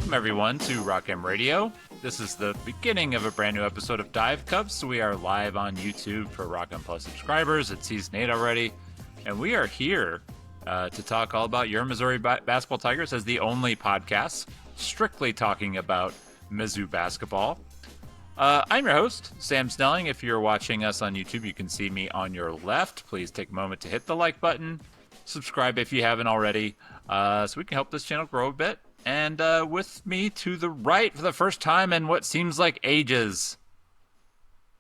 Welcome, everyone, to Rock M Radio. This is the beginning of a brand new episode of Dive Cups. So we are live on YouTube for Rock M Plus subscribers. It's Season 8 already. And we are here to talk all about your Missouri basketball Tigers as the only podcast strictly talking about Mizzou basketball. I'm your host, Sam Snelling. If you're watching us on YouTube, you can see me on your left. Please take a moment to hit the like button. Subscribe if you haven't already, so we can help this channel grow a bit. And with me to the right for the first time in what seems like ages,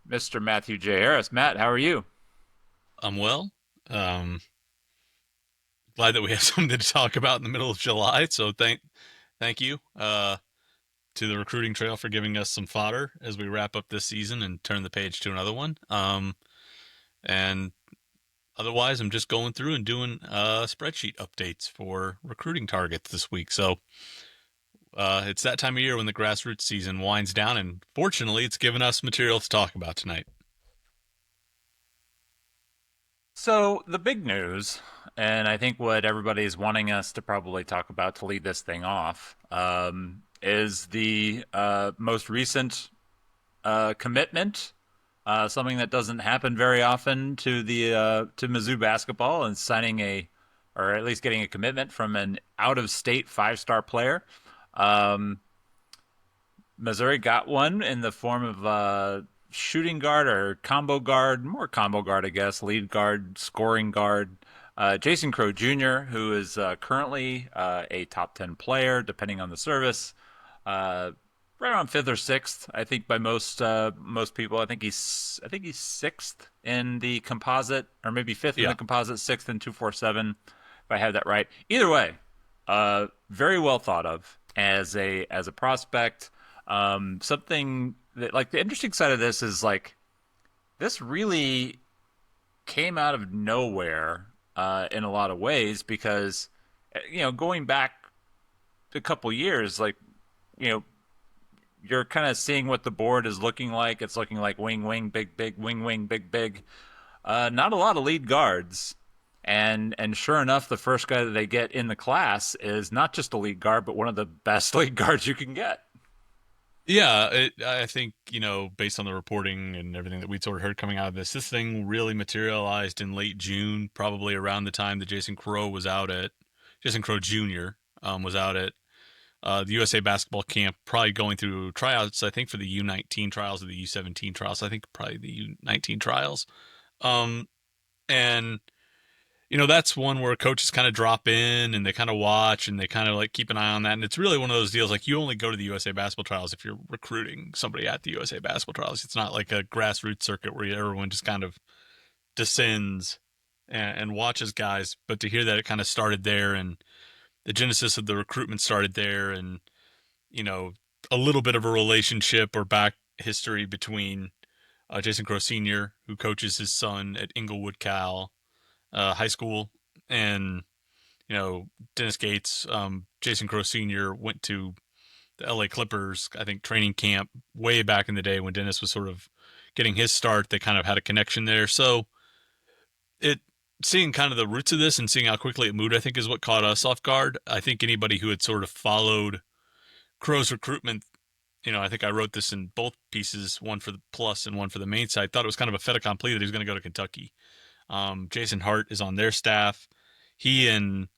Mr. Matthew J. Harris. Matt, how are you? I'm well. Glad that we have something to talk about in the middle of July. So thank you to the recruiting trail for giving us some fodder as we wrap up this season and turn the page to another one. And otherwise, I'm just going through and doing spreadsheet updates for recruiting targets this week. So it's that time of year when the grassroots season winds down, and fortunately, it's given us material to talk about tonight. So the big news, and I think what everybody's wanting us to probably talk about to lead this thing off, is the most recent commitment. Something that doesn't happen very often to Mizzou basketball, and signing or at least getting a commitment from an out-of-state five-star player. Missouri got one in the form of shooting guard or combo guard, more combo guard, I guess, lead guard, scoring guard. Jason Crowe Jr., who is currently a top 10 player, depending on the service. Right around fifth or sixth, I think, by most people. I think he's sixth in the composite, or maybe fifth in Yeah. the composite, sixth in 247, if I have that right. Either way, very well thought of as a prospect. Something that, like, the interesting side of this is, like, this really came out of nowhere in a lot of ways, because going back a couple years, like, you're kind of seeing what the board is looking like. It's looking like wing, wing, big, big, wing, wing, big, big. Not a lot of lead guards. And sure enough, the first guy that they get in the class is not just a lead guard, but one of the best lead guards you can get. Yeah, I think, based on the reporting and everything that we sort of heard coming out of this thing really materialized in late June, probably around the time that Jason Crowe Jr. Was out at the USA basketball camp, probably going through tryouts, I think, for the U19 trials or the U17 trials. I think probably the U19 trials. And, that's one where coaches kind of drop in and they kind of watch and they kind of like keep an eye on that. And it's really one of those deals, like, you only go to the USA basketball trials if you're recruiting somebody at the USA basketball trials. It's not like a grassroots circuit where everyone just kind of descends and watches guys. But to hear that it kind of started there, and the genesis of the recruitment started there, and a little bit of a relationship or back history between Jason Crowe Sr., who coaches his son at Inglewood Cal High School, and Dennis Gates. Jason Crowe Sr. went to the LA Clippers, I think, training camp way back in the day when Dennis was sort of getting his start. They kind of had a connection there. So seeing kind of the roots of this and seeing how quickly it moved, I think, is what caught us off guard. I think anybody who had sort of followed Crowe's recruitment, I think I wrote this in both pieces, one for the plus and one for the main side, thought it was kind of a fait accompli that he was going to go to Kentucky. Jason Hart is on their staff. He and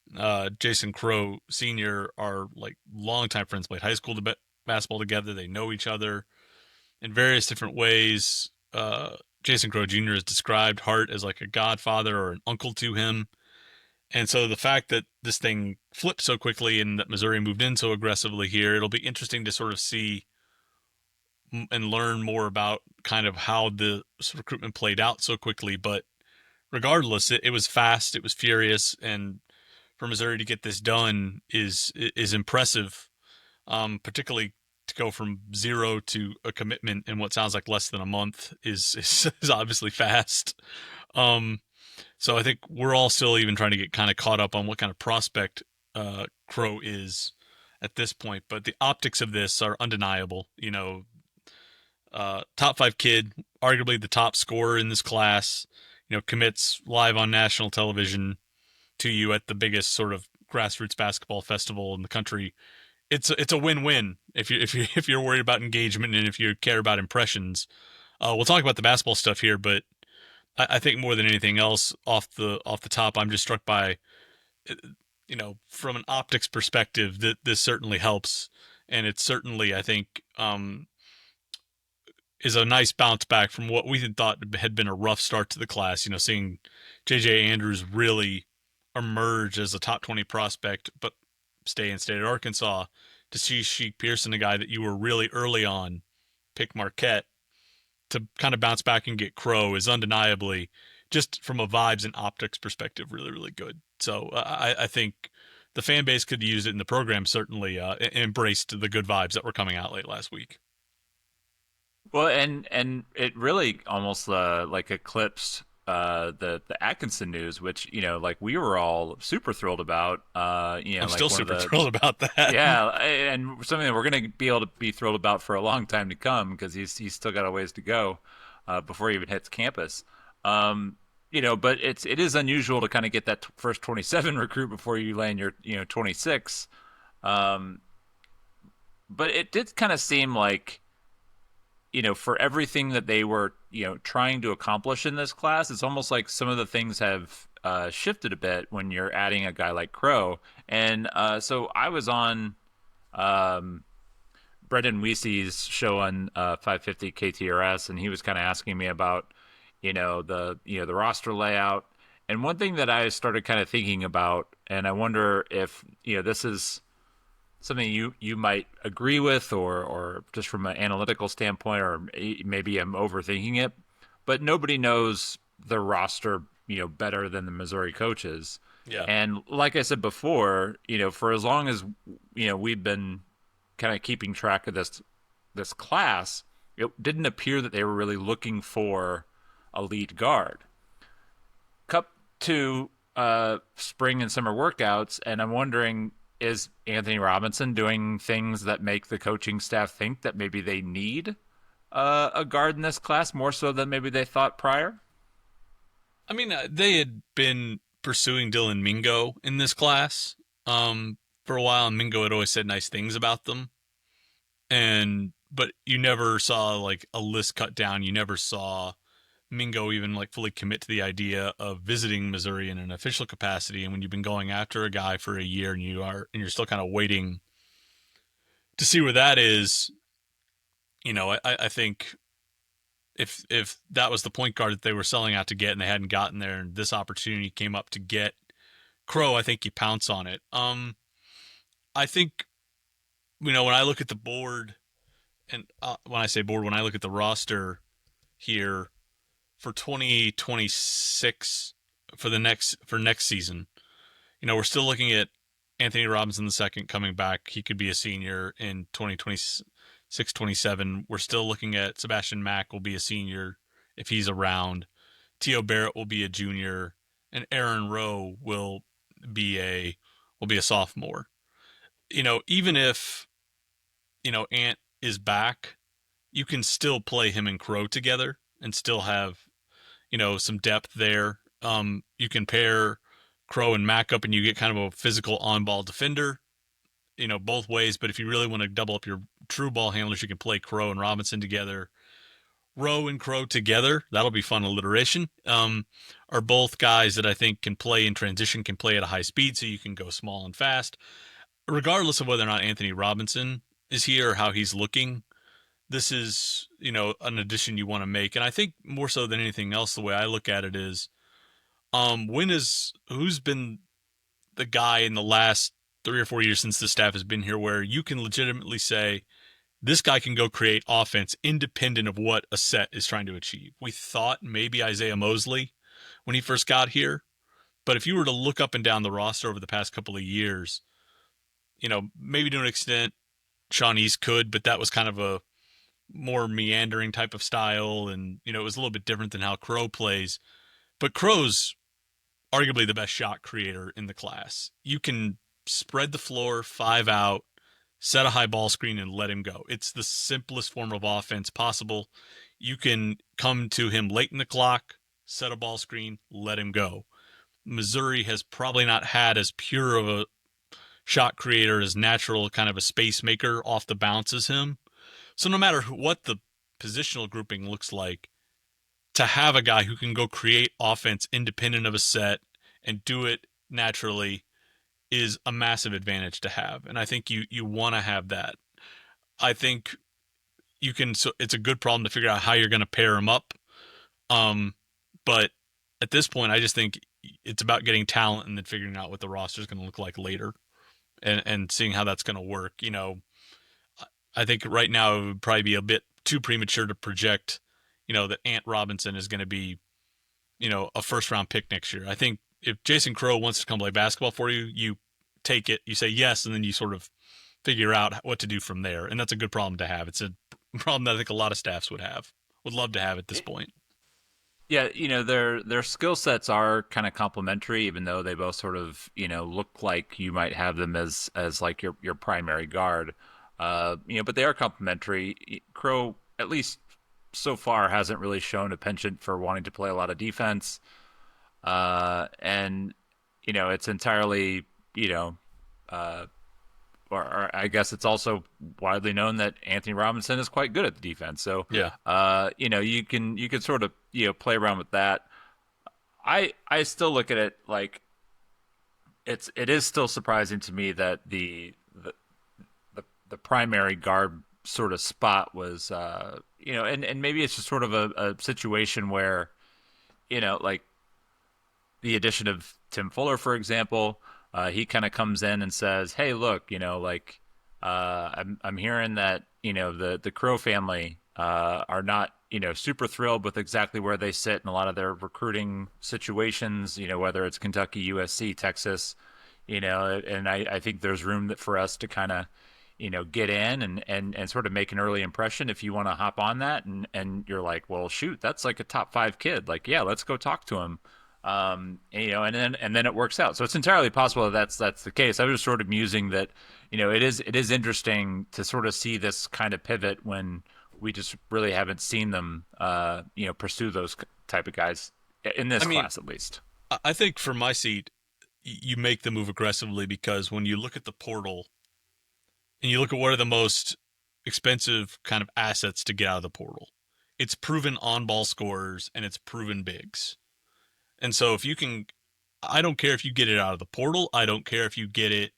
Jason Crowe Sr. are like longtime friends, played high school basketball together. They know each other in various different ways. Jason Crowe Jr. has described Hart as like a godfather or an uncle to him. And so the fact that this thing flipped so quickly and that Missouri moved in so aggressively here, it'll be interesting to sort of see and learn more about kind of how the recruitment played out so quickly. But regardless, it was fast, it was furious, and for Missouri to get this done is impressive, particularly to go from zero to a commitment in what sounds like less than a month is obviously fast. So I think we're all still even trying to get kind of caught up on what kind of prospect Crowe is at this point. But the optics of this are undeniable. Top 5 kid, arguably the top scorer in this class, commits live on national television to you at the biggest sort of grassroots basketball festival in the country it's a win-win if you're worried about engagement and if you care about impressions. We'll talk about the basketball stuff here, but I think more than anything else, off the top, I'm just struck by, from an optics perspective, that this certainly helps, and it certainly, I think, is a nice bounce back from what we had thought had been a rough start to the class. Seeing J.J. Andrews really emerge as a top 20 prospect, but stay in state at Arkansas, to see Sheik Pearson, a guy that you were really early on, pick Marquette, to kind of bounce back and get Crowe is undeniably, just from a vibes and optics perspective, really, really good. So I think the fan base could use it, and the program certainly embraced the good vibes that were coming out late last week. Well, and it really almost like eclipsed the Atkinson news, which like we were all super thrilled about. I'm Like still super thrilled about that. Yeah, and something that we're going to be able to be thrilled about for a long time to come, because he's still got a ways to go before he even hits campus. But it is unusual to kind of get that first 27 recruit before you land your 26. But it did kind of seem like, for everything that they were, trying to accomplish in this class, it's almost like some of the things have shifted a bit when you're adding a guy like Crowe. And so I was on Brendan Weesey's show on 550 KTRS, and he was kind of asking me about, the roster layout. And one thing that I started kind of thinking about, and I wonder if, this is something you might agree with, or just from an analytical standpoint, or maybe I'm overthinking it, but nobody knows the roster, better than the Missouri coaches. Yeah. And like I said before, for as long as, we've been kind of keeping track of this class, it didn't appear that they were really looking for a lead guard. Cup to spring and summer workouts, and I'm wondering, is Anthony Robinson doing things that make the coaching staff think that maybe they need a guard in this class more so than maybe they thought prior? I mean, they had been pursuing Dylan Mingo in this class for a while, and Mingo had always said nice things about them. But you never saw like a list cut down. You never saw Mingo even like fully commit to the idea of visiting Missouri in an official capacity. And when you've been going after a guy for a year and you're still kind of waiting to see where that is, I think if that was the point guard that they were selling out to get and they hadn't gotten there, and this opportunity came up to get Crowe, I think you pounce on it. I think, when I look at the board, and when I say board, when I look at the roster here for 2026 for next season, we're still looking at Anthony Robinson II coming back. He could be a senior in 2026-27. We're still looking at Sebastian Mack will be a senior if he's around. T.O. Barrett will be a junior, and Aaron Rowe will be a sophomore. Even if Ant is back, you can still play him and Crowe together and still have some depth there. You can pair Crowe and Mack up and you get kind of a physical on-ball defender, both ways. But if you really want to double up your true ball handlers, you can play Crowe and Robinson together. Rowe and Crowe together, that'll be fun alliteration, are both guys that I think can play in transition, can play at a high speed, so you can go small and fast. Regardless of whether or not Anthony Robinson is here or how he's looking, this is, an addition you want to make. And I think more so than anything else, the way I look at it is, who's been the guy in the last 3 or 4 years since the staff has been here where you can legitimately say, this guy can go create offense independent of what a set is trying to achieve. We thought maybe Isaiah Mosley when he first got here, but if you were to look up and down the roster over the past couple of years, maybe to an extent Sean East could, but that was kind of a more meandering type of style, and it was a little bit different than how Crowe plays. But Crowe's arguably the best shot creator in the class. You can spread the floor, 5 out, set a high ball screen, and let him go. It's the simplest form of offense possible. You can come to him late in the clock, set a ball screen, let him go. Missouri has probably not had as pure of a shot creator, as natural kind of a space maker off the bounce as him. So no matter what the positional grouping looks like, to have a guy who can go create offense independent of a set and do it naturally is a massive advantage to have. And I think you want to have that. I think you can, so it's a good problem to figure out how you're going to pair them up. But at this point, I just think it's about getting talent and then figuring out what the roster is going to look like later, and seeing how that's going to work. I think right now it would probably be a bit too premature to project, that Ant Robinson is going to be, a first round pick next year. I think if Jason Crowe wants to come play basketball for you, you take it, you say yes, and then you sort of figure out what to do from there. And that's a good problem to have. It's a problem that I think a lot of staffs would love to have at this point. Yeah, their skill sets are kind of complementary, even though they both sort of look like you might have them as like your primary guard. But they are complementary. Crow, at least so far, hasn't really shown a penchant for wanting to play a lot of defense, and it's entirely uh, or I guess it's also widely known that Anthony Robinson is quite good at the defense. So Yeah. you can sort of play around with that. I still look at it like it is still surprising to me that the primary guard sort of spot was and maybe it's just sort of a situation where like the addition of Tim Fuller, for example. He kind of comes in and says, "Hey, look, I'm hearing that the Crow family are not super thrilled with exactly where they sit in a lot of their recruiting situations. Whether it's Kentucky, USC, Texas, and I think there's room for us to kind of get in and sort of make an early impression if you want to hop on that." And you're like, well, shoot, that's like a top 5 kid. Like, yeah, let's go talk to him. And then it works out. So it's entirely possible that that's the case. I was just sort of musing that, it is interesting to sort of see this kind of pivot when we just really haven't seen them, pursue those type of guys in this class, at least. I think for my seat, you make the move aggressively, because when you look at the portal and you look at what are the most expensive kind of assets to get out of the portal, it's proven on-ball scorers and it's proven bigs. And so if you can, I don't care if you get it out of the portal. I don't care if you get it,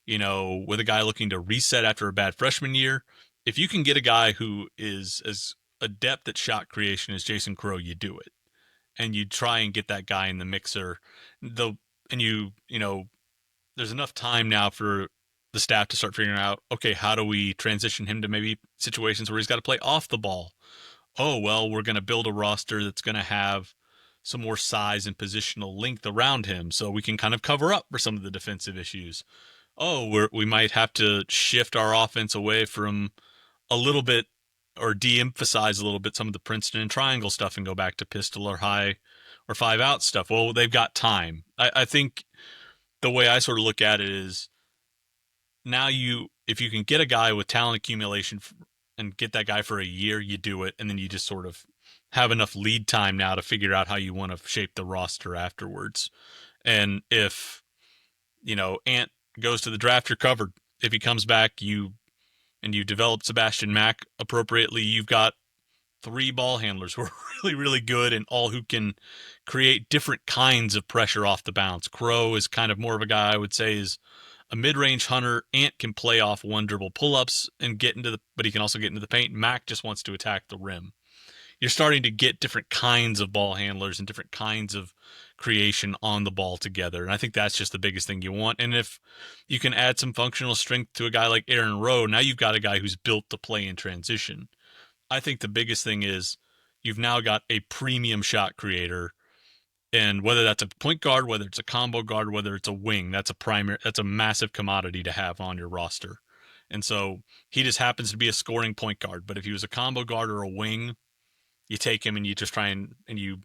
with a guy looking to reset after a bad freshman year. If you can get a guy who is as adept at shot creation as Jason Crowe, you do it. And you try and get that guy in the mixer. There's enough time now for the staff to start figuring out, okay, how do we transition him to maybe situations where he's got to play off the ball? Oh, well, we're going to build a roster that's going to have some more size and positional length around him so we can kind of cover up for some of the defensive issues. Oh, we might have to shift our offense away from a little bit, or de-emphasize a little bit some of the Princeton and triangle stuff and go back to pistol or high or 5-out stuff. Well, they've got time. I think the way I sort of look at it is, now if you can get a guy with talent accumulation and get that guy for a year, you do it, and then you just sort of have enough lead time now to figure out how you want to shape the roster afterwards. And if, Ant goes to the draft, you're covered. If he comes back, you develop Sebastian Mack appropriately, you've got 3 ball handlers who are really, really good and all who can create different kinds of pressure off the bounce. Crow is kind of more of a guy I would say is a mid-range hunter. Ant can play off one dribble pull-ups and but he can also get into the paint. Mack just wants to attack the rim. You're starting to get different kinds of ball handlers and different kinds of creation on the ball together. And I think that's just the biggest thing you want. And if you can add some functional strength to a guy like Aaron Rowe, now you've got a guy who's built to play in transition. I think the biggest thing is you've now got a premium shot creator. And whether that's a point guard, whether it's a combo guard, whether it's a wing, that's a massive commodity to have on your roster. And so he just happens to be a scoring point guard. But if he was a combo guard or a wing, you take him and you just try and you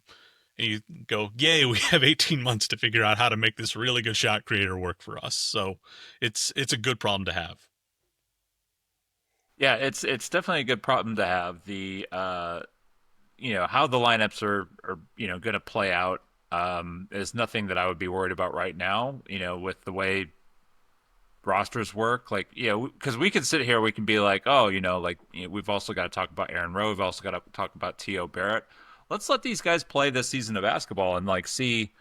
go, yay, we have 18 months to figure out how to make this really good shot creator work for us. So it's a good problem to have. Yeah, it's definitely a good problem to have. The how the lineups are going to play out is nothing that I would be worried about right now. With the way rosters work. Like, because we can sit here, we can be like, oh, we've also got to talk about Aaron Rowe. We've also got to talk about T.O. Barrett. Let's let these guys play this season of basketball and like see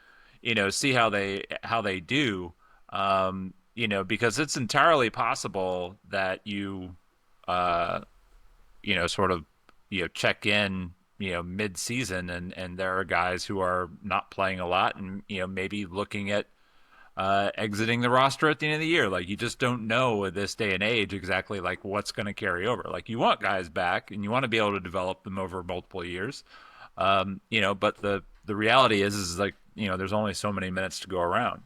how they do. Because it's entirely possible that sort of, check in, mid-season and there are guys who are not playing a lot and, maybe looking at exiting the roster at the end of the year. Like, you just don't know at this day and age exactly like what's going to carry over. Like, you want guys back and you want to be able to develop them over multiple years. But the reality is like, there's only so many minutes to go around.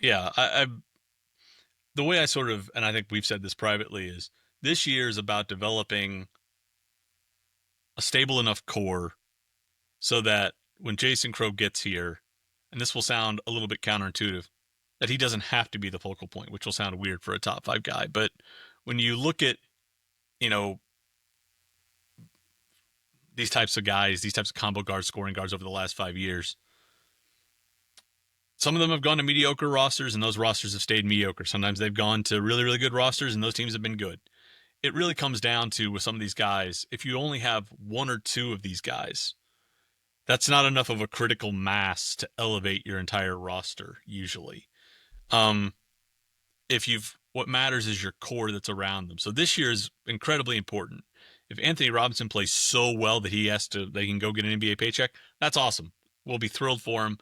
Yeah, I the way I sort of, and I think we've said this privately, is this year is about developing a stable enough core so that when Jason Crowe gets here, and this will sound a little bit counterintuitive, that he doesn't have to be the focal point, which will sound weird for a top 5 guy. But when you look at, these types of guys, these types of combo guards, scoring guards over the last 5 years, some of them have gone to mediocre rosters, and those rosters have stayed mediocre. Sometimes they've gone to really, really good rosters, and those teams have been good. It really comes down to, with some of these guys, if you only have 1 or 2 of these guys, that's not enough of a critical mass to elevate your entire roster, usually. What matters is your core that's around them. So this year is incredibly important. If Anthony Robinson plays so well that they can go get an NBA paycheck, that's awesome. We'll be thrilled for him.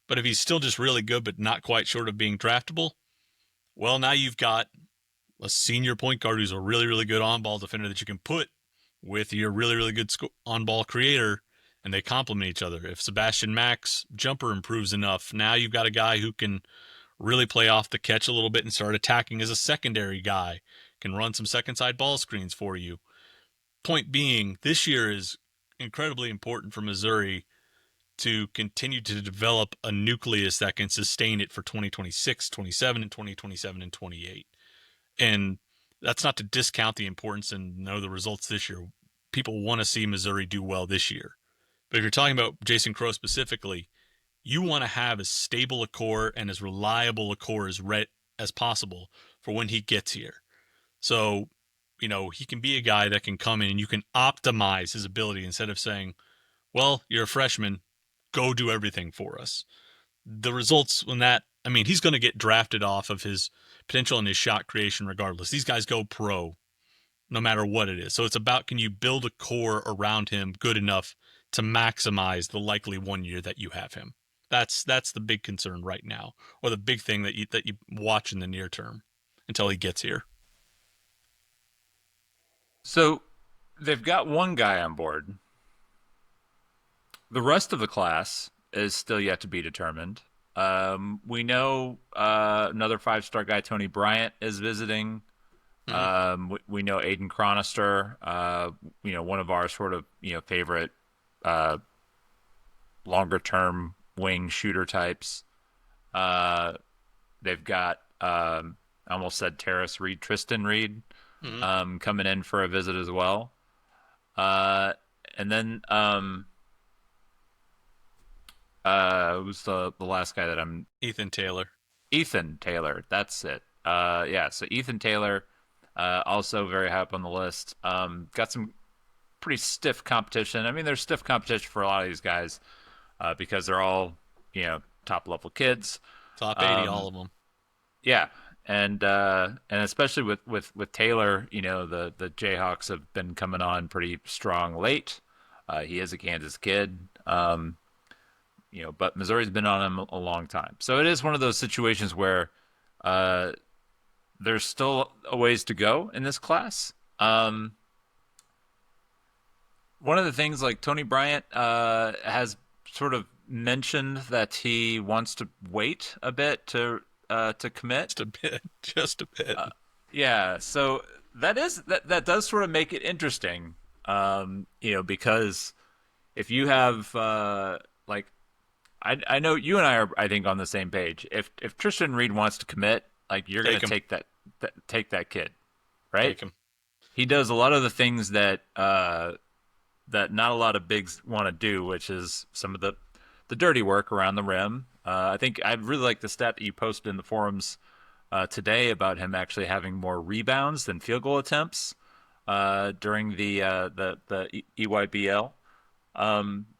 But if he's still just really good but not quite short of being draftable, well, now you've got a senior point guard who's a really, really good on-ball defender that you can put with your really, really good on-ball creator, and they complement each other. If Sebastian Mack's jumper improves enough, now you've got a guy who can really play off the catch a little bit and start attacking as a secondary guy, can run some second-side ball screens for you. Point being, this year is incredibly important for Missouri to continue to develop a nucleus that can sustain it for 2026, 27, and 2027 and 28. And that's not to discount the importance and know the results this year. People want to see Missouri do well this year. But if you're talking about Jason Crowe specifically, you want to have as stable a core and as reliable a core as possible for when he gets here. So, he can be a guy that can come in and you can optimize his ability instead of saying, well, you're a freshman, go do everything for us. The results he's going to get drafted off of his potential and his shot creation regardless. These guys go pro no matter what it is. So it's about, can you build a core around him good enough to maximize the likely 1 year that you have him? That's the big concern right now, or the big thing that you watch in the near term until he gets here. So they've got one guy on board. The rest of the class is still yet to be determined. We know another 5-star guy, Tony Bryant, is visiting. We know Aiden Chronister, one of our sort of favorite longer term wing shooter types. They've got I almost said Terrace Reed, Tristan Reed, coming in for a visit as well. And then who's the last guy that I'm... Ethan Taylor. Ethan Taylor, that's it. So Ethan Taylor, also very high up on the list. Got some pretty stiff competition. I mean, there's stiff competition for a lot of these guys because they're all, top level kids. Top 80, all of them. Yeah. And especially with Taylor, the Jayhawks have been coming on pretty strong late. He is a Kansas kid. But Missouri's been on him a long time. So it is one of those situations where there's still a ways to go in this class. One of the things, like Tony Bryant has sort of mentioned that he wants to wait a bit to commit. Just a bit. Yeah, so that does sort of make it interesting, because if you have I know you and I are, I think, on the same page. If Tristan Reed wants to commit, like, you're going to take that kid, right? Take him. He does a lot of the things that that not a lot of bigs want to do, which is some of the dirty work around the rim. I think I really like the stat that you posted in the forums today about him actually having more rebounds than field goal attempts during the EYBL.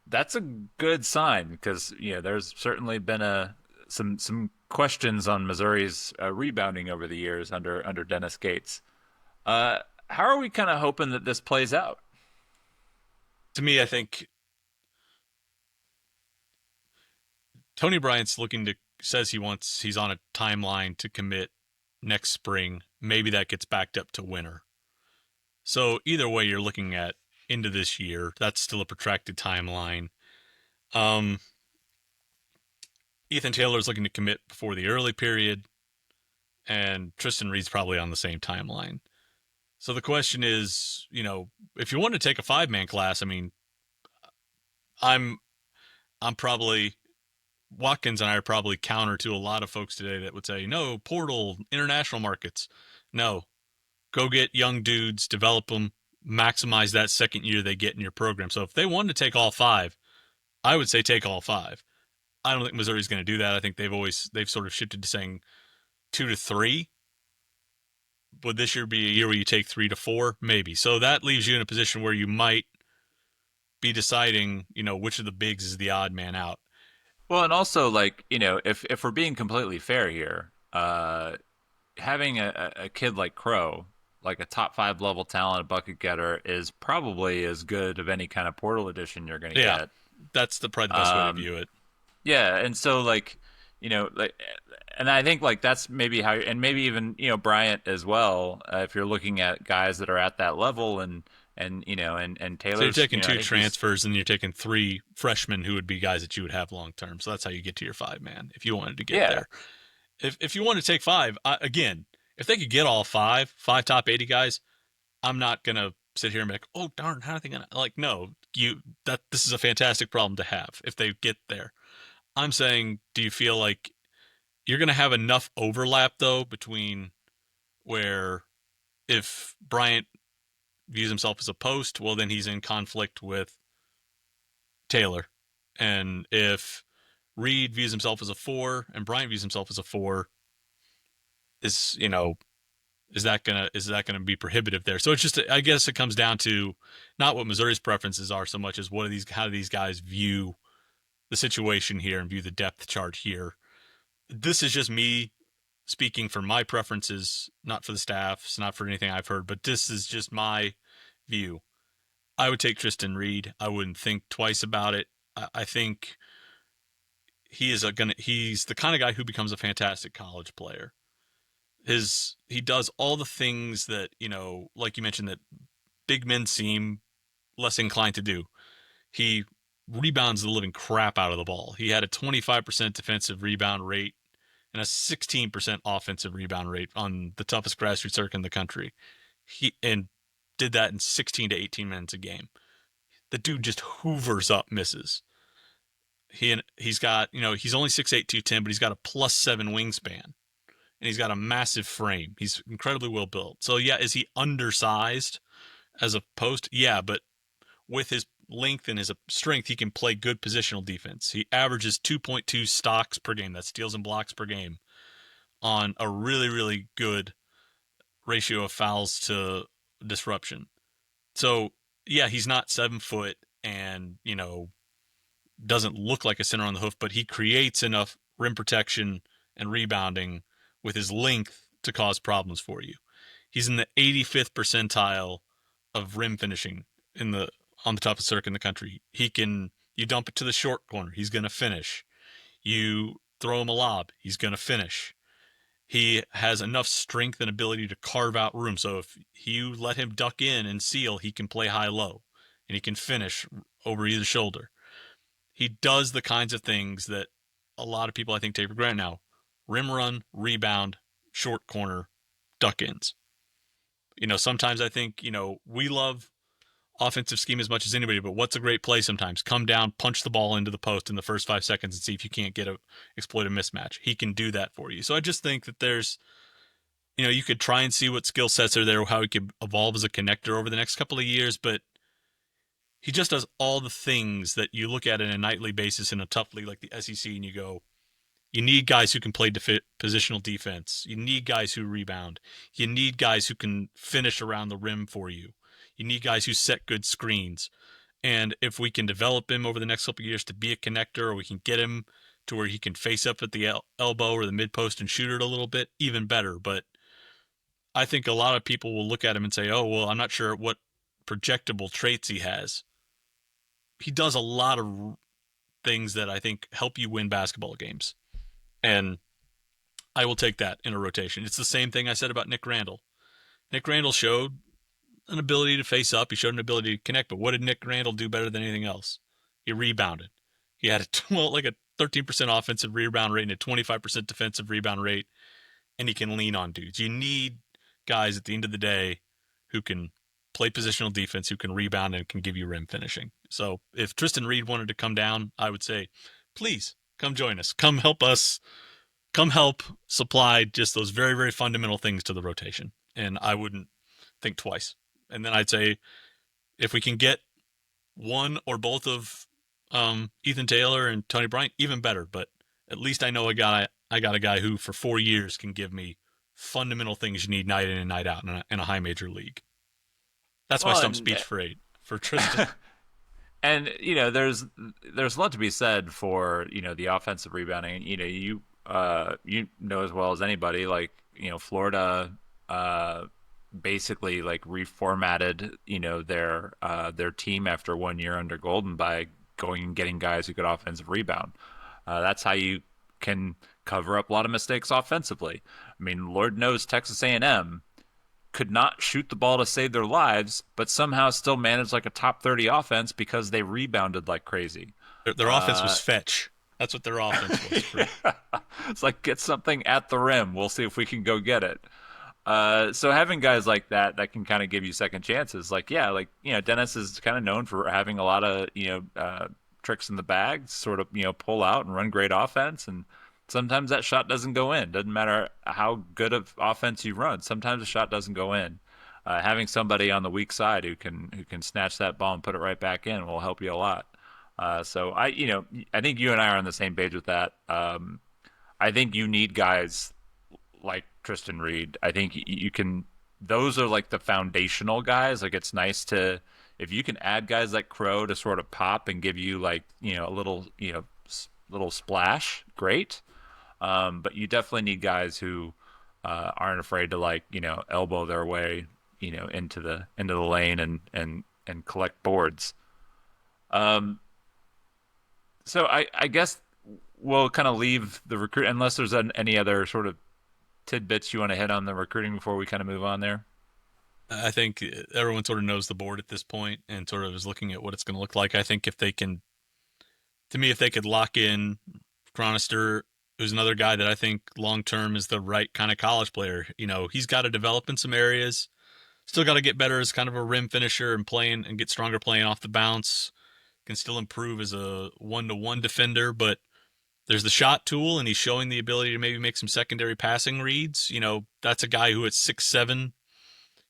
That's a good sign because there's certainly been some questions on Missouri's rebounding over the years under Dennis Gates. Uh, how are we kind of hoping that this plays out? To me, I think Tony Bryant's says he's on a timeline to commit next spring. Maybe that gets backed up to winter. So either way, you're looking at into this year. That's still a protracted timeline. Um, Ethan Taylor's looking to commit before the early period, and Tristan Reed's probably on the same timeline. So the question is, if you want to take a 5-man class, I mean, I'm probably Watkins and I are probably counter to a lot of folks today that would say, no, portal, international markets. No, go get young dudes, develop them, maximize that second year they get in your program. So if they wanted to take all 5, I would say take all 5. I don't think Missouri's going to do that. I think they've sort of shifted to saying 2 to 3. Would this year be a year where you take 3 to 4? Maybe. So that leaves you in a position where you might be deciding, which of the bigs is the odd man out. Well, and also like if we're being completely fair here, having a kid like Crow, like a top 5 level talent, a bucket getter, is probably as good of any kind of portal addition you're going to get. That's probably the best way to view it. Yeah, and so like and I think like that's maybe how, and maybe even Bryant as well. If you're looking at guys that are at that level, and Taylor. So you're taking 2 transfers, and you're taking 3 freshmen who would be guys that you would have long term. So that's how you get to your 5-man if you wanted to get there. If you want to take 5, again, if they could get all 5 top 80 guys, I'm not gonna sit here and be like, oh darn, how are they gonna no, this is a fantastic problem to have if they get there. I'm saying, do you feel like you're going to have enough overlap, though, between where if Bryant views himself as a post, well, then he's in conflict with Taylor. And if Reed views himself as a 4 and Bryant views himself as a 4, is that gonna be prohibitive there? So it's just, I guess it comes down to not what Missouri's preferences are so much as how do these guys view the situation here and view the depth chart here. This is just me speaking for my preferences, not for the staffs, not for anything I've heard, but this is just my view. I would take Tristan Reed. I wouldn't think twice about it. I think he's the kind of guy who becomes a fantastic college player. He does all the things that, like you mentioned, that big men seem less inclined to do. He rebounds the living crap out of the ball. He had a 25% defensive rebound rate and a 16% offensive rebound rate on the toughest grassroots circuit in the country. He did that in 16 to 18 minutes a game. The dude just hoovers up misses. He's got, he's only 6'8", 210, but he's got a +7 wingspan. And he's got a massive frame. He's incredibly well built. So yeah, is he undersized as a post? Yeah, but with his length and his strength, he can play good positional defense. He averages 2.2 stocks per game, that's steals and blocks per game, on a really, really good ratio of fouls to disruption. So yeah, he's not 7 foot and, doesn't look like a center on the hoof, but he creates enough rim protection and rebounding with his length to cause problems for you. He's in the 85th percentile of rim finishing on the toughest circuit in the country. You dump it to the short corner, he's going to finish. You throw him a lob, he's going to finish. He has enough strength and ability to carve out room. So if you let him duck in and seal, he can play high-low, and he can finish over either shoulder. He does the kinds of things that a lot of people, I think, take for granted now. Rim run, rebound, short corner, duck-ins. Sometimes I think, we love offensive scheme as much as anybody, but what's a great play sometimes? Come down, punch the ball into the post in the first 5 seconds and see if you can't exploit a mismatch. He can do that for you. So I just think that there's, you could try and see what skill sets are there, how he could evolve as a connector over the next couple of years, but he just does all the things that you look at on a nightly basis in a tough league like the SEC and you go, You need guys who can play positional defense. You need guys who rebound. You need guys who can finish around the rim for you. You need guys who set good screens. And if we can develop him over the next couple of years to be a connector, or we can get him to where he can face up at the elbow or the mid post and shoot it a little bit, even better. But I think a lot of people will look at him and say, oh, well, I'm not sure what projectable traits he has. He does a lot of things that I think help you win basketball games. And I will take that in a rotation. It's the same thing I said about Nick Randall. Nick Randall showed an ability to face up. He showed an ability to connect. But what did Nick Randall do better than anything else? He rebounded. He had a 13% offensive rebound rate and a 25% defensive rebound rate, and he can lean on dudes. You need guys at the end of the day who can play positional defense, who can rebound, and can give you rim finishing. So if Tristan Reed wanted to come down, I would say, please come join us. Come help us. Come help supply just those very, very fundamental things to the rotation. And I wouldn't think twice. And then I'd say if we can get one or both of Ethan Taylor and Tony Bryant, even better. But at least I know I got a guy who for 4 years can give me fundamental things you need night in and night out in a high major league. That's my stump speech for Tristan. And there's a lot to be said for the offensive rebounding. You know as well as anybody, like Florida basically like reformatted their team after 1 year under Golden by going and getting guys who could offensive rebound. That's how you can cover up a lot of mistakes offensively. I mean, Lord knows Texas A&M could not shoot the ball to save their lives, but somehow still managed like a top 30 offense because they rebounded like crazy. Their offense was fetch. That's what their offense was. Yeah. It's like, get something at the rim. We'll see if we can go get it. So having guys like that can kind of give you second chances. Dennis is kind of known for having a lot of, tricks in the bag, sort of, pull out and run great offense. And sometimes that shot doesn't go in. Doesn't matter how good of offense you run. Sometimes the shot doesn't go in. Having somebody on the weak side who can snatch that ball and put it right back in will help you a lot. So I think you and I are on the same page with that. I think you need guys like Tristan Reed. I think you can. Those are like the foundational guys. Like, it's nice to, if you can add guys like Crowe to sort of pop and give you like a little splash. Great. But you definitely need guys who aren't afraid to elbow their way into the lane and collect boards. So I guess we'll kind of leave the recruit, unless there's any other sort of tidbits you want to hit on the recruiting before we kind of move on there. I think everyone sort of knows the board at this point and sort of is looking at what it's going to look like. I think if they could lock in Chronister, who's another guy that I think long-term is the right kind of college player. He's got to develop in some areas. Still got to get better as kind of a rim finisher and playing and get stronger playing off the bounce. Can still improve as a one-to-one defender, but there's the shot tool, and he's showing the ability to maybe make some secondary passing reads. That's a guy who at 6'7",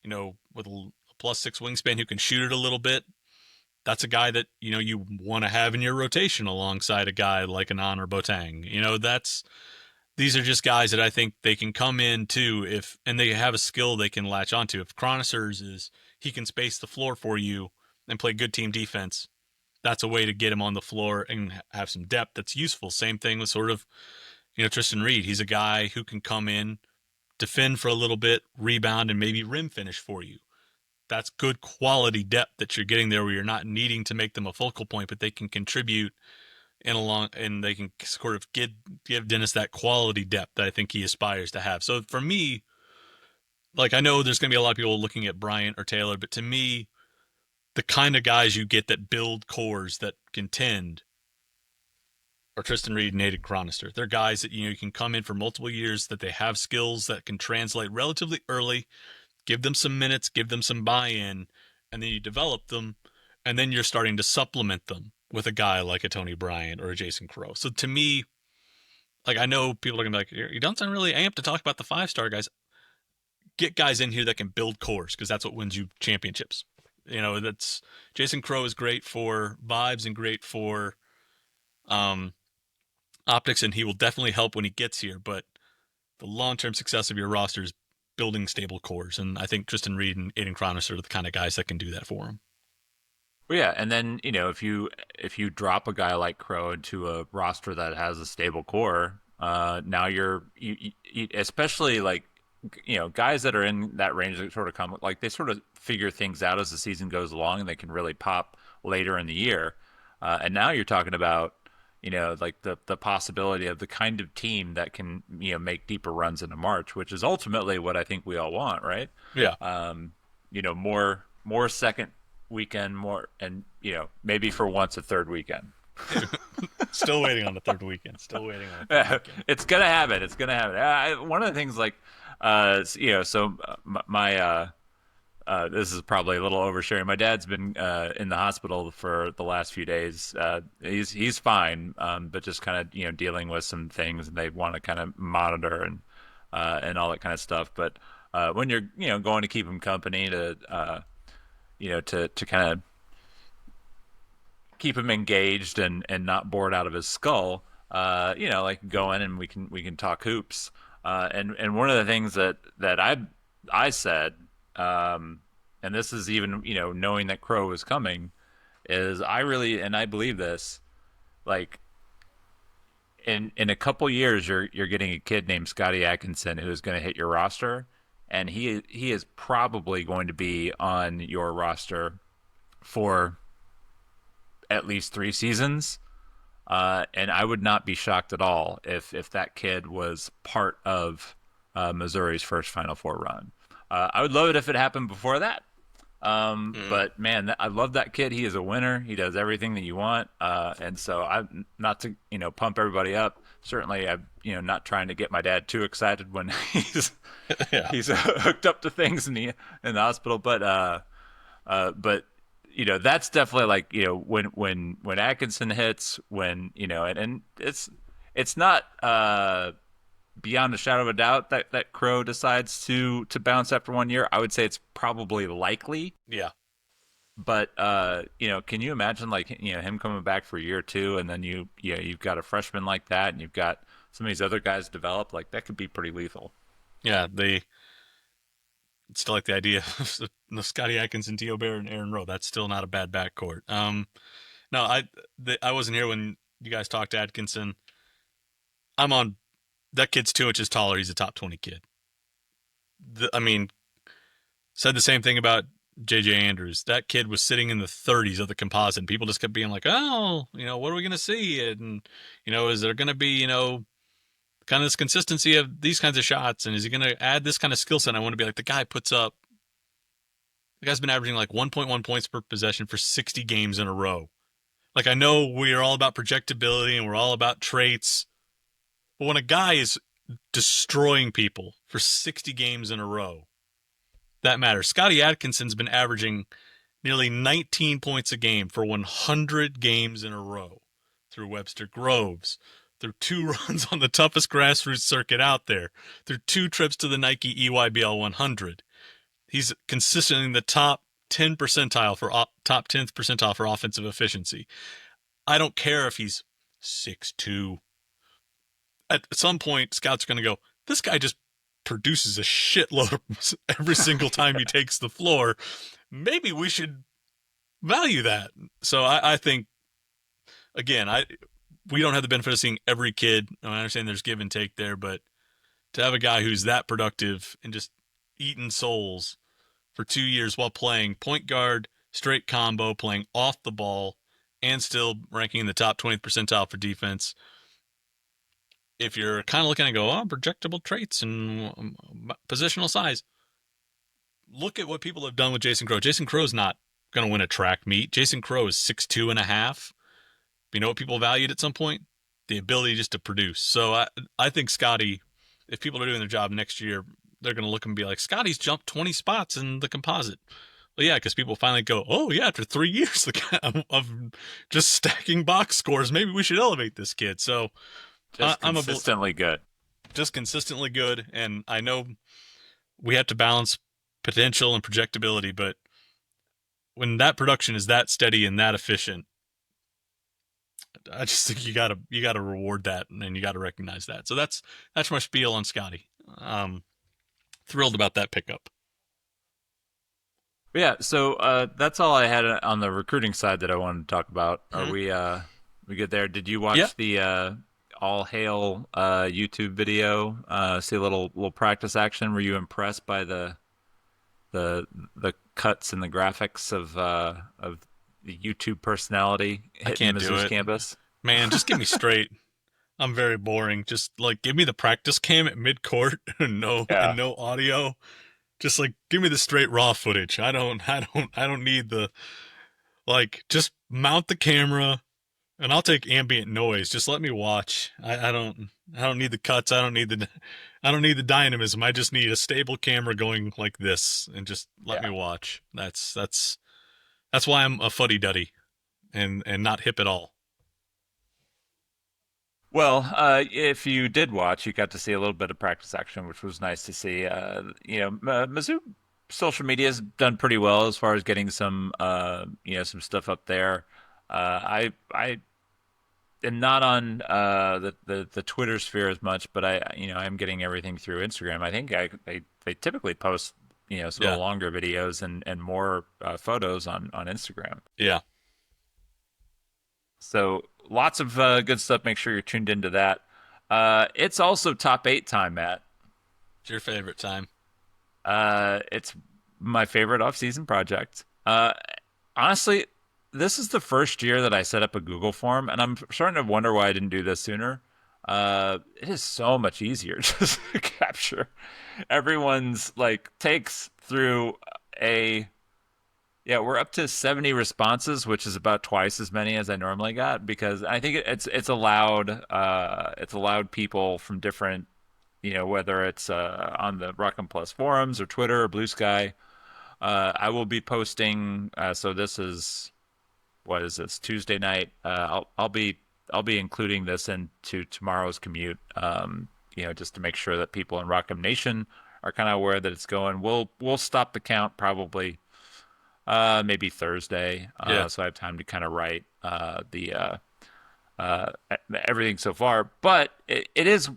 with a +6 wingspan who can shoot it a little bit. That's a guy that, you want to have in your rotation alongside a guy like Anand or Boateng. These are just guys that I think they can come in too and they have a skill they can latch onto. If Chronister's is he can space the floor for you and play good team defense, that's a way to get him on the floor and have some depth that's useful. Same thing with sort of, Tristan Reed. He's a guy who can come in, defend for a little bit, rebound, and maybe rim finish for you. That's good quality depth that you're getting there where you're not needing to make them a focal point, but they can contribute and they can sort of give Dennis that quality depth that I think he aspires to have. So for me, I know there's going to be a lot of people looking at Bryant or Taylor, but to me, the kind of guys you get that build cores that contend are Tristan Reed and Aiden Chronister. They're guys that you can come in for multiple years, that they have skills that can translate relatively early, give them some minutes, give them some buy-in, and then you develop them, and then you're starting to supplement them with a guy like a Tony Bryant or a Jason Crowe. So to me, I know people are going to be like, you don't sound really amped to talk about the 5-star guys. Get guys in here that can build cores, because that's what wins you championships. That's Jason Crowe is great for vibes and great for optics, and he will definitely help when he gets here. But the long-term success of your roster is building stable cores, and I think Tristan Reed and Aiden Cronus are the kind of guys that can do that for him. Well, yeah, and then if you drop a guy like Crow into a roster that has a stable core, now you especially like guys that are in that range that sort of come like they sort of figure things out as the season goes along, and they can really pop later in the year. And now you're talking about like the possibility of the kind of team that can make deeper runs into March, which is ultimately what I think we all want, right? Yeah. More second weekend, more, and maybe for once a third weekend. Still waiting on the third weekend. It's gonna happen. It's gonna happen. One of the things like so my this is probably a little oversharing. My dad's been in the hospital for the last few days. He's fine, but just kind of dealing with some things, and they want to kind of monitor and all that kind of stuff. But when you're going to keep him company to to kind of keep him engaged and not bored out of his skull, like go in and we can talk hoops. And one of the things that I said, and this is even knowing that Crow was coming, is I really, and I believe this, like in a couple years you're getting a kid named Scotty Atkinson who is going to hit your roster, and he is probably going to be on your roster for at least 3 seasons. And I would not be shocked at all if that kid was part of Missouri's first Final Four run. I would love it if it happened before that. But man, I love that kid. He is a winner. He does everything that you want. And so I'm not to pump everybody up. Certainly, I'm not trying to get my dad too excited when he's he's hooked up to things in the hospital. But that's definitely like when Atkinson hits, when and it's not beyond a shadow of a doubt that Crow decides to bounce after 1 year. I would say it's probably likely. Yeah. But can you imagine like him coming back for year 2, and then you've got a freshman like that, and you've got some of these other guys develop, like that could be pretty lethal. Yeah, still like the idea of Scotty Atkinson, Theo Bear, and Aaron Rowe. That's still not a bad backcourt. No, I wasn't here when you guys talked to Atkinson. I'm on. That kid's 2 inches taller. He's a top 20 kid. Said the same thing about J.J. Andrews. That kid was sitting in the 30s of the composite, and people just kept being like, oh, what are we going to see? And, is there going to be, kind of this consistency of these kinds of shots? And is he going to add this kind of skill set? I want to be like, the guy's been averaging like 1.1 points per possession for 60 games in a row. Like, I know we are all about projectability and we're all about traits, but when a guy is destroying people for 60 games in a row, that matters. Scotty Atkinson's been averaging nearly 19 points a game for 100 games in a row through Webster Groves, through 2 runs on the toughest grassroots circuit out there, through 2 trips to the Nike EYBL 100. He's consistently in the top 10th percentile for offensive efficiency. I don't care if he's 6'2". At some point, scouts are going to go, this guy just produces a shitload every single time he takes the floor. Maybe we should value that. So I think, again, we don't have the benefit of seeing every kid. I understand there's give and take there, but to have a guy who's that productive and just eating souls for 2 years while playing point guard, straight combo, playing off the ball, and still ranking in the top 20th percentile for defense. If you're kind of looking and go, projectable traits and positional size, look at what people have done with Jason Crowe. Jason Crowe's not going to win a track meet. Jason Crowe is 6'2.5". You know what people valued at some point? The ability just to produce. So I think Scotty, if people are doing their job next year, they're going to look and be like, Scotty's jumped 20 spots in the composite. Well, yeah, because people finally go, oh, yeah, after 3 years of just stacking box scores, maybe we should elevate this kid. So just consistently good. Just consistently good. And I know we have to balance potential and projectability, but when that production is that steady and that efficient, I just think you gotta reward that, and you gotta recognize that. So that's my spiel on Scotty. Thrilled about that pickup. But yeah, so that's all I had on the recruiting side that I wanted to talk about. Are Mhm. we good there? Did you Yeah, watch the all hail YouTube video? See a little practice action. Were you impressed by the the cuts and the graphics of the YouTube personality I hitting can't do Mizzou's it, campus? man. Just get me straight. I'm very boring. Just like give me the practice cam at mid court and Yeah. no audio. Just like give me the straight raw footage. I don't need the like just mount the camera and I'll take ambient noise. Just let me watch. I don't need the cuts. I don't need the dynamism. I just need a stable camera going like this and just let me Yeah. watch. That's why I'm a fuddy duddy and not hip at all. Well, if you did watch, you got to see a little bit of practice action, which was nice to see. Mizzou social media has done pretty well as far as getting some, some stuff up there. I am not on the Twitter sphere as much, but I'm getting everything through Instagram. I think they typically post, some of Yeah. the longer videos and more photos on Instagram. Yeah. So lots of good stuff. Make sure you're tuned into that. It's also top eight time, Matt. It's your favorite time. It's my favorite off-season project. Honestly, this is the first year that I set up a Google form, and I'm starting to wonder why I didn't do this sooner. It is so much easier just to capture everyone's like takes through a yeah, we're up to 70 responses, which is about twice as many as I normally got because I think it's allowed people from different, whether it's on the Rock and Plus forums or Twitter or Blue Sky. I will be posting. So this is what is this Tuesday night? I'll be including this into tomorrow's commute. Just to make sure that people in Rockham Nation are kind of aware that it's going. We'll stop the count probably maybe Thursday, Yeah. so I have time to kind of write the uh, everything so far. But it is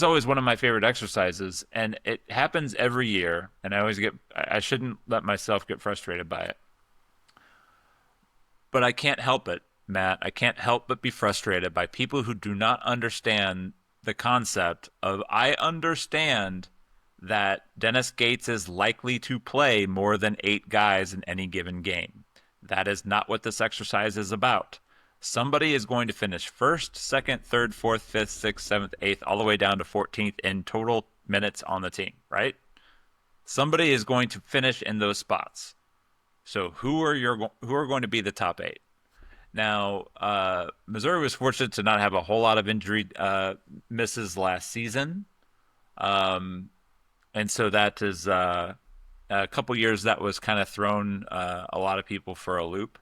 always one of my favorite exercises, and it happens every year. And I shouldn't let myself get frustrated by it, but I can't help it, Matt. I can't help but be frustrated by people who do not understand the concept of I understand that Dennis Gates is likely to play more than 8 guys in any given game. That is not what this exercise is about. Somebody is going to finish first, second, third, fourth, fifth, sixth, seventh, eighth, all the way down to 14th in total minutes on the team, right? Somebody is going to finish in those spots. So who are going to be the top 8? Now, Missouri was fortunate to not have a whole lot of injury misses last season. And so that is a couple years that was kind of thrown a lot of people for a loop.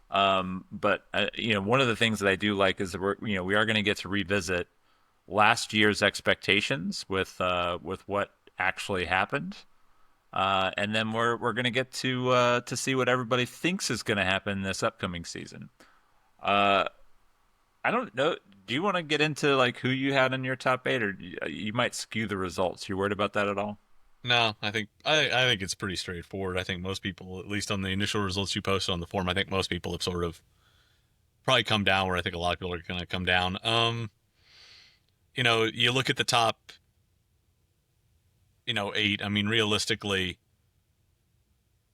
But one of the things that I do like is that we are going to get to revisit last year's expectations with what actually happened, and then we're going to get to see what everybody thinks is going to happen this upcoming season. Uh, I don't know. Do you want to get into like who you had in your top 8, or you might skew the results? You worried about that at all? No, I think it's pretty straightforward. I think most people, at least on the initial results you posted on the forum, I think most people have sort of probably come down where I think a lot of people are going to come down. You look at the top, 8. I mean, realistically,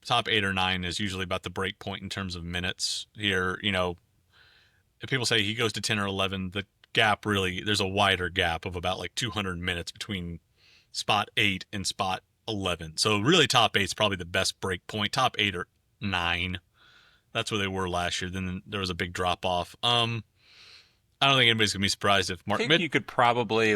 top 8 or 9 is usually about the break point in terms of minutes here. If people say he goes to 10 or 11, the gap really, there's a wider gap of about like 200 minutes between spot 8 and spot 11. So really top 8 is probably the best break point. Top 8 or 9. That's where they were last year. Then there was a big drop off. I don't think anybody's going to be surprised if I Mark think Mid. you could probably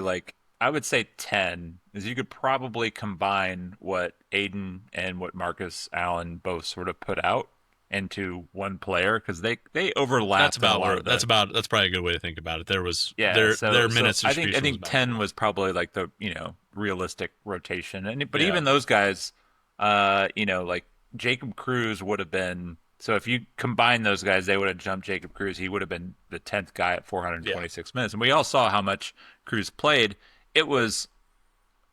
I would say 10 is you could probably combine what Aiden and what Marcus Allen both sort of put out into one player because they overlapped That's in a about lot where of the that's probably a good way to think about it. There was yeah. their So minutes I think distribution was about 10 was probably like the realistic rotation, but yeah. even those guys, like Jacob Cruz would have been So if you combine those guys, they would have jumped Jacob Cruz. He would have been the 10th guy at Yeah. 426 minutes. And we all saw how much Cruz played. It was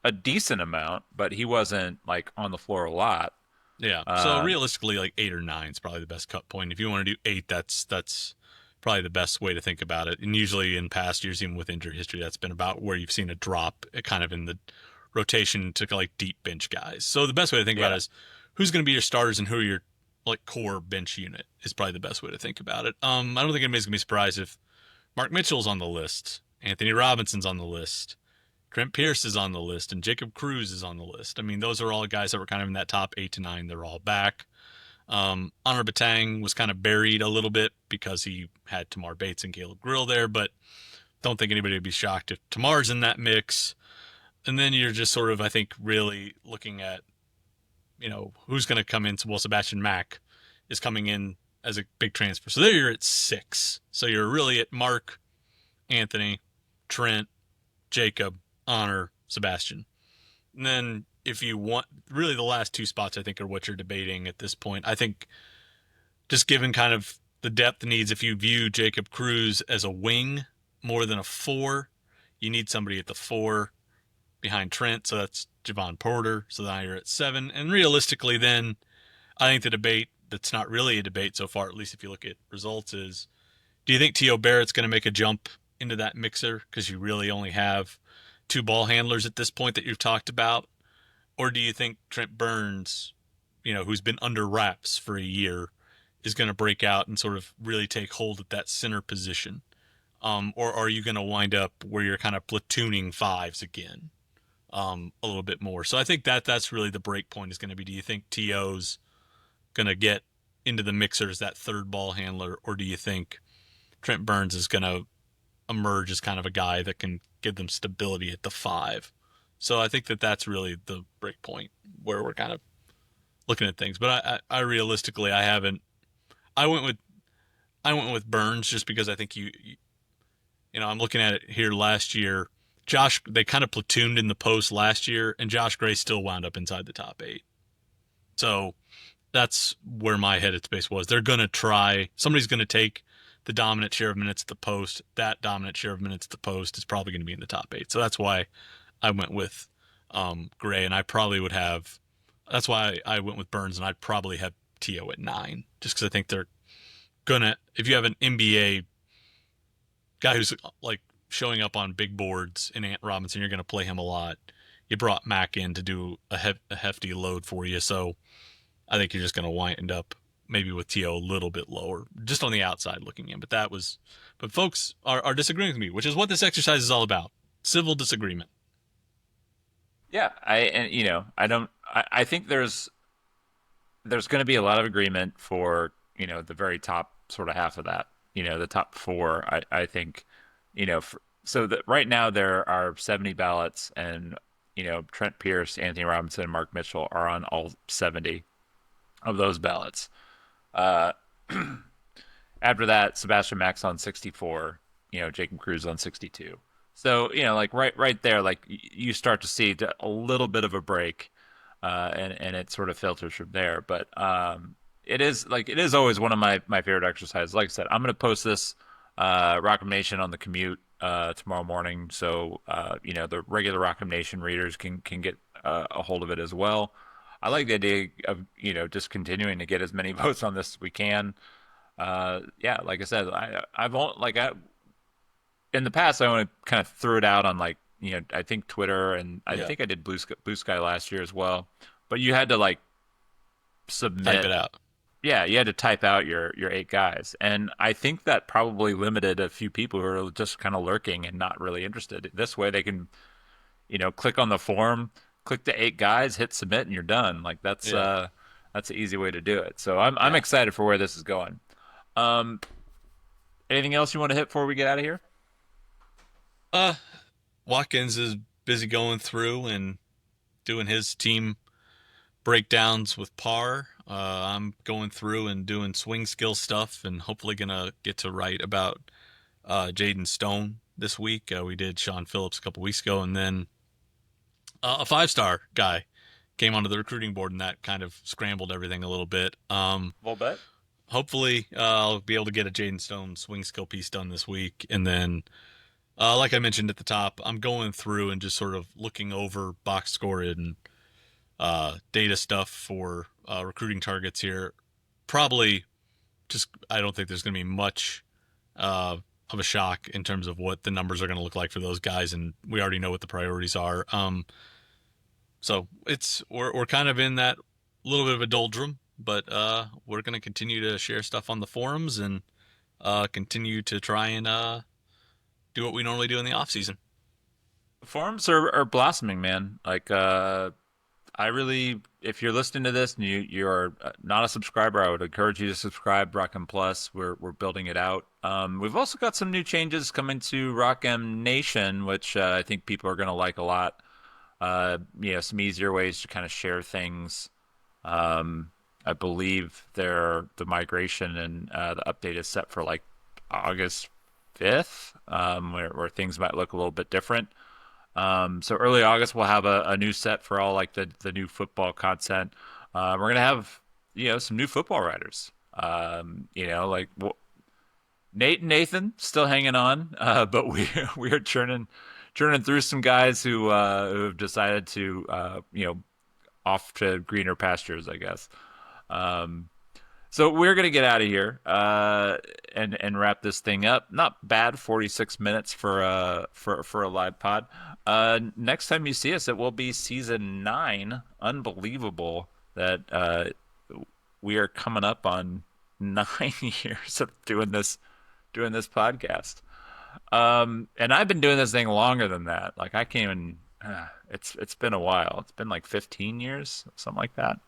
a decent amount, but he wasn't like on the floor a lot. Yeah. So Uh, realistically, like 8 or 9 is probably the best cut point. If you want to do 8, that's probably the best way to think about it. And usually in past years, even with injury history, that's been about where you've seen a drop kind of in the rotation to like deep bench guys. So the best way to think about yeah, it is who's going to be your starters and who are your like core bench unit is probably the best way to think about it. I don't think anybody's going to be surprised if Mark Mitchell's on the list, Anthony Robinson's on the list, Trent Pierce is on the list, and Jacob Cruz is on the list. I mean, those are all guys that were kind of in that top 8 to 9. They're all back. Honor Batang was kind of buried a little bit because he had Tamar Bates and Caleb Grill there, but don't think anybody would be shocked if Tamar's in that mix. And then you're just sort of, I think, really looking at, who's going to come in. Well, Sebastian Mack is coming in as a big transfer. So there you're at 6. So you're really at Mark, Anthony, Trent, Jacob, Honor, Sebastian. And then if you want, really the last 2 spots, I think, are what you're debating at this point. I think just given kind of the depth needs, if you view Jacob Cruz as a wing more than a 4, you need somebody at the 4 behind Trent. So that's Javon Porter. So now you're at 7. And realistically, then I think the debate that's not really a debate so far, at least if you look at results, is do you think T.O. Barrett's going to make a jump into that mixer because you really only have 2 ball handlers at this point that you've talked about? Or do you think Trent Burns, who's been under wraps for a year, is going to break out and sort of really take hold at that center position? Or are you going to wind up where you're kind of platooning 5s again a little bit more? So I think that's really the break point is going to be, do you think T.O.'s going to get into the mixer as that 3rd ball handler, or do you think Trent Burns is going to emerge as kind of a guy that can give them stability at the 5? So I think that's really the break point where we're kind of looking at things. But I realistically, I went with Burns just because I think I'm looking at it here last year. They kind of platooned in the post last year, and Josh Gray still wound up inside the top 8. So that's where my head at space was. They're going to try, somebody's going to take the dominant share of minutes at the post. That dominant share of minutes at the post is probably going to be in the top 8. So that's why I went with Gray, and I probably would have. That's why I went with Burns, and I'd probably have T.O. at 9, just because I think they're gonna. If you have an NBA guy who's like showing up on big boards in Ant Robinson, you're going to play him a lot. You brought Mack in to do a hefty load for you, so I think you're just going to wind up maybe with T.O. a little bit lower, just on the outside looking in. But folks are disagreeing with me, which is what this exercise is all about: civil disagreement. yeah. I think there's going to be a lot of agreement for the very top sort of half of that. The top 4. I think so that right now there are 70 ballots, and Trent Pierce, Anthony Robinson, and Mark Mitchell are on all 70 of those ballots. Uh, After that, Sebastian Mack's on 64. Jacob Cruz on 62. So like right there, like you start to see a little bit of a break, and it sort of filters from there. But it is always one of my favorite exercises. Like I said, I'm gonna post this Rock'em Nation on the commute tomorrow morning, so the regular Rock'em Nation readers can get a hold of it as well. I like the idea of just continuing to get as many votes on this as we can. Yeah, like I said, I've only, in the past I only kind of threw it out on I think Twitter, and I Yeah, think I did Blue Sky last year as well. But you had to type submit. it out. Yeah, you had to type out your 8 guys, and I think that probably limited a few people who are just kind of lurking and not really interested. This way, they can click on the form, click the 8 guys, hit submit, and you're done. Like Yeah, that's an easy way to do it. So I'm yeah. excited for where this is going. Um, Anything else you want to hit before we get out of here? Uh, Watkins is busy going through and doing his team breakdowns with Par. I'm going through and doing swing skill stuff, and hopefully gonna get to write about Jaden Stone this week. We did Sean Phillips a couple weeks ago, and then a 5-star guy came onto the recruiting board, and that kind of scrambled everything a little bit. A little bit. hopefully I'll be able to get a Jaden Stone swing skill piece done this week. And then, like I mentioned at the top, I'm going through and just sort of looking over box score and data stuff for recruiting targets here. Probably just, I don't think there's going to be much of a shock in terms of what the numbers are going to look like for those guys. And we already know what the priorities are. So we're kind of in that little bit of a doldrum, but we're going to continue to share stuff on the forums and continue to try and do what we normally do in the off season. The forums are blossoming, man. Like, I really, if you're listening to this and you're not a subscriber, I would encourage you to subscribe. Rock'em Plus, we're building it out. We've also got some new changes coming to Rock'em Nation, which I think people are going to like a lot. Some easier ways to kind of share things. I believe the migration and the update is set for like August 5th, where things might look a little bit different. So early August, we'll have a new set for all like the new football content. We're going to have, some new football writers. Nate and Nathan still hanging on, but we are churning through some guys who have decided to, off to greener pastures, I guess. So we're gonna get out of here and wrap this thing up. Not bad, 46 minutes for a live pod. Next time you see us, it will be season 9. Unbelievable that we are coming up on 9 years of doing this podcast. And I've been doing this thing longer than that. Like I can't even. It's been a while. It's been like 15 years, something like that.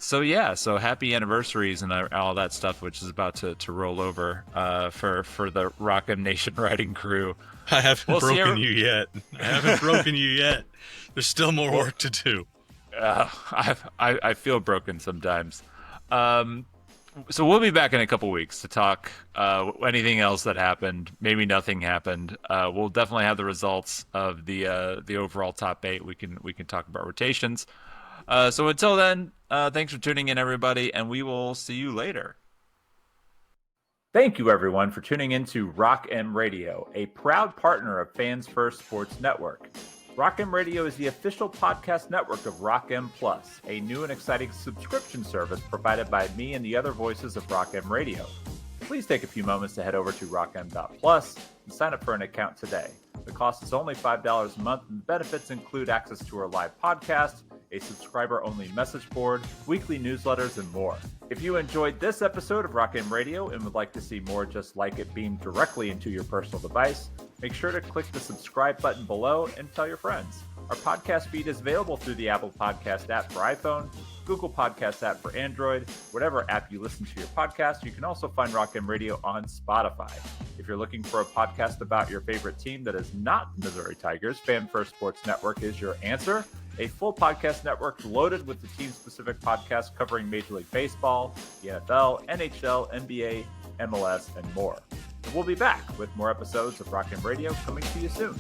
So happy anniversaries and all that stuff, which is about to roll over for the Rock'em Nation writing crew. I haven't broken you yet. I haven't broken you yet. There's still more work to do. I feel broken sometimes. So we'll be back in a couple weeks to talk anything else that happened. Maybe nothing happened. We'll definitely have the results of the overall top 8. We can talk about rotations. So until then, thanks for tuning in, everybody, and we will see you later. Thank you, everyone, for tuning in to Rock'em Radio, a proud partner of Fans First Sports Network. Rock'em Radio is the official podcast network of Rock'em Plus, a new and exciting subscription service provided by me and the other voices of Rock'em Radio. Please take a few moments to head over to rock'em.plus and sign up for an account today. The cost is only $5 a month, and the benefits include access to our live podcast, a subscriber-only message board, weekly newsletters, and more. If you enjoyed this episode of Rock'em Radio and would like to see more just like it beamed directly into your personal device, make sure to click the subscribe button below and tell your friends. Our podcast feed is available through the Apple Podcast app for iPhone, Google Podcast app for Android, whatever app you listen to your podcast. You can also find Rock'em Radio on Spotify. If you're looking for a podcast about your favorite team that is not the Missouri Tigers, Fan First Sports Network is your answer. A full podcast network loaded with the team-specific podcasts covering Major League Baseball, the NFL, NHL, NBA, MLS, and more. And we'll be back with more episodes of Rock'em Radio coming to you soon.